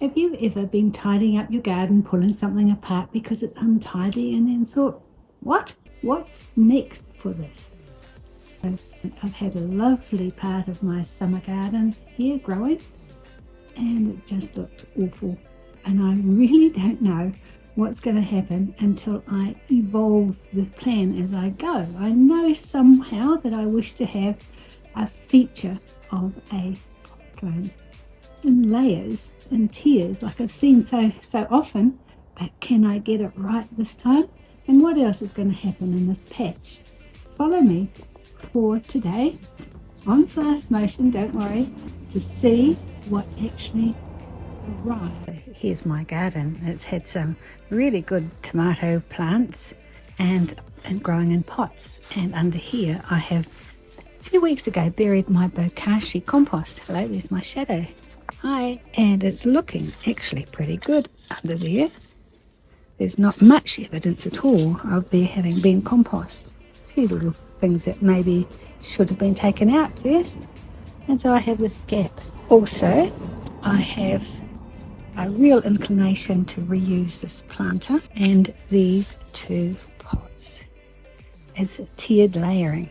Have you ever been tidying up your garden, pulling something apart because it's untidy, and then thought, what's next for this? I've had a lovely part of my summer garden here growing, and it just looked awful. And I really don't know what's going to happen until I evolve the plan as I go. I know somehow that I wish to have a feature of a plant in layers and tiers like I've seen so often, but can I get it right this time? And what else is going to happen in this patch? Follow me for today on fast motion, don't worry, to see what actually arrived. Here's my garden. It's had some really good tomato plants and growing in pots, and under here I have a few weeks ago buried my bokashi compost. Hello, there's my shadow. Hi. And it's looking actually pretty good under there. There's not much evidence at all of there having been compost. A few little things that maybe should have been taken out first. And so I have this gap. Also, I have a real inclination to reuse this planter and these two pots as tiered layering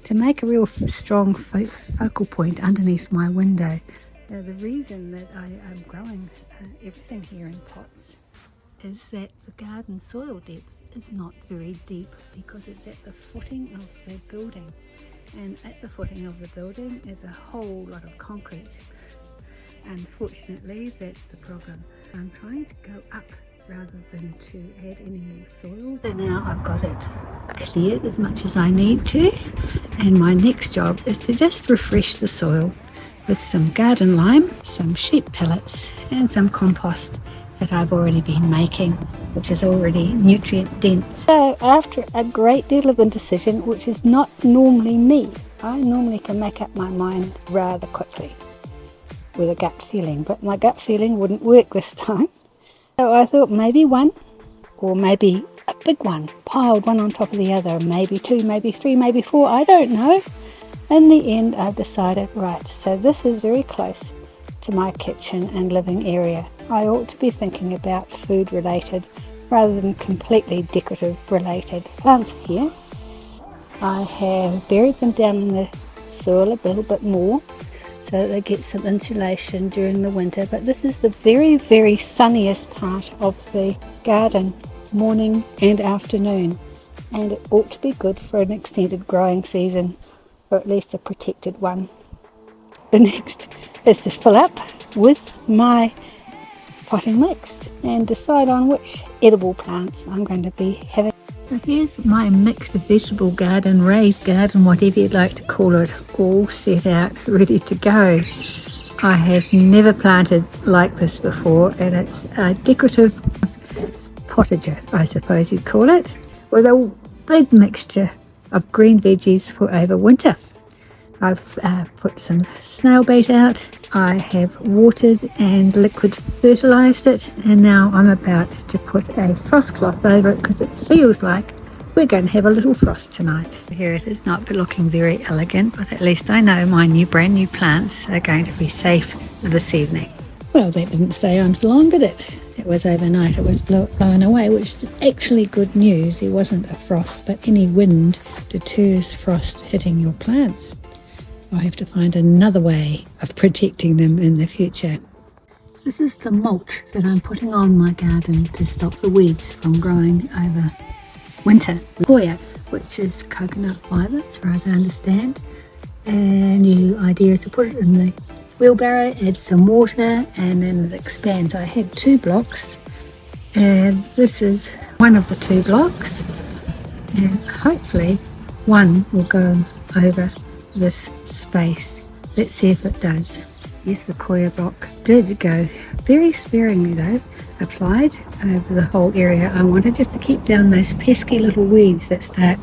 to make a real strong focal point underneath my window. The reason that I am growing everything here in pots is that the garden soil depth is not very deep because it's at the footing of the building, and at the footing of the building is a whole lot of concrete. Unfortunately, that's the problem. I'm trying to go up rather than to add any more soil. So now I've got it cleared as much as I need to, and my next job is to just refresh the soil with some garden lime, some sheep pellets and some compost that I've already been making, which is already nutrient dense. So after a great deal of indecision, which is not normally me, I normally can make up my mind rather quickly with a gut feeling, but my gut feeling wouldn't work this time. So I thought maybe one, or maybe a big one, piled one on top of the other, maybe two, maybe three, maybe four, I don't know. In the end, I decided, right, so this is very close to my kitchen and living area. I ought to be thinking about food related rather than completely decorative related plants here. I have buried them down in the soil a little bit more so that they get some insulation during the winter, but this is the very, very sunniest part of the garden, morning and afternoon, and it ought to be good for an extended growing season, or at least a protected one. The next is to fill up with my potting mix and decide on which edible plants I'm going to be having. So here's my mixed vegetable garden, raised garden, whatever you'd like to call it, all set out, ready to go. I have never planted like this before, and it's a decorative potager, I suppose you'd call it, with a big mixture of green veggies for over winter. I've put some snail bait out, I have watered and liquid fertilised it, and now I'm about to put a frost cloth over it because it feels like we're going to have a little frost tonight. Here it is, not looking very elegant, but at least I know my brand new plants are going to be safe this evening. Well, that didn't stay on for long, did it? It was overnight, it was blown away, which is actually good news. It wasn't a frost, but any wind deters frost hitting your plants. I have to find another way of protecting them in the future. This is the mulch that I'm putting on my garden to stop the weeds from growing over winter. Hoya, which is coconut fibre as far as I understand. And the idea is to put it in the wheelbarrow, add some water, and then it expands. I have 2 blocks, and this is one of the 2 blocks, and hopefully one will go over this space. Let's see if it does. Yes, the coir block did go very sparingly though, applied over the whole area. I wanted just to keep down those pesky little weeds that start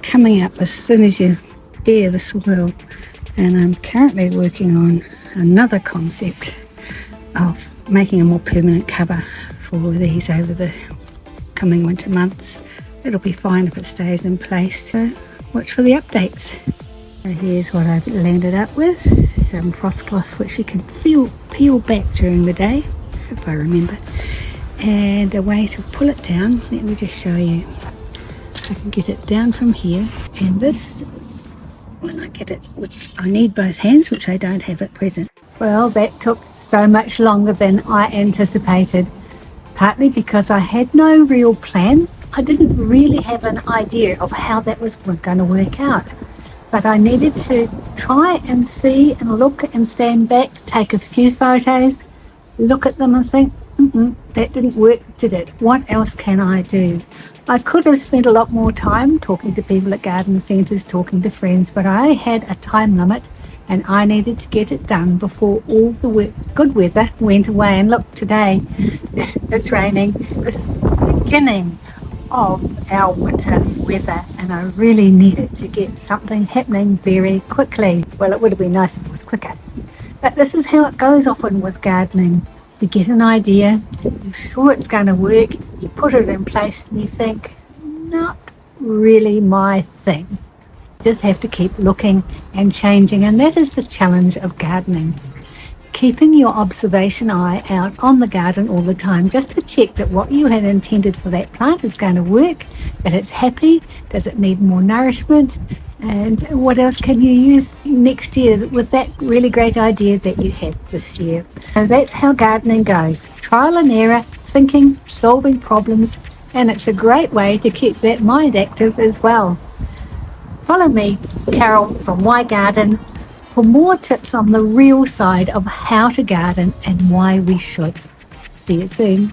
coming up as soon as you bare the soil. And I'm currently working on another concept of making a more permanent cover for these over the coming winter months. It'll be fine if it stays in place, so watch for the updates. So here's what I've landed up with, some frost cloth which you can peel back during the day, if I remember, and a way to pull it down. Let me just show you. I can get it down from here, and this, when I get it, which I need both hands, which I don't have at present. Well, that took so much longer than I anticipated, partly because I had no real plan. I didn't really have an idea of how that was going to work out, but I needed to try and see and look and stand back, take a few photos, look at them and think, that didn't work, did it? What else can I do? I could have spent a lot more time talking to people at garden centres, talking to friends, but I had a time limit and I needed to get it done before all the good weather went away. And look, today it's raining. This is the beginning of our winter weather, and I really needed to get something happening very quickly. Well, it would have been nice if it was quicker, but this is how it goes often with gardening. You get an idea, you're sure it's going to work, you put it in place and you think, not really my thing. Just have to keep looking and changing, and that is the challenge of gardening. Keeping your observation eye out on the garden all the time, just to check that what you had intended for that plant is going to work, that it's happy, does it need more nourishment, and what else can you use next year with that really great idea that you had this year. So that's how gardening goes. Trial and error, thinking, solving problems, and it's a great way to keep that mind active as well. Follow me, Carol from Why Garden, for more tips on the real side of how to garden and why we should. See you soon.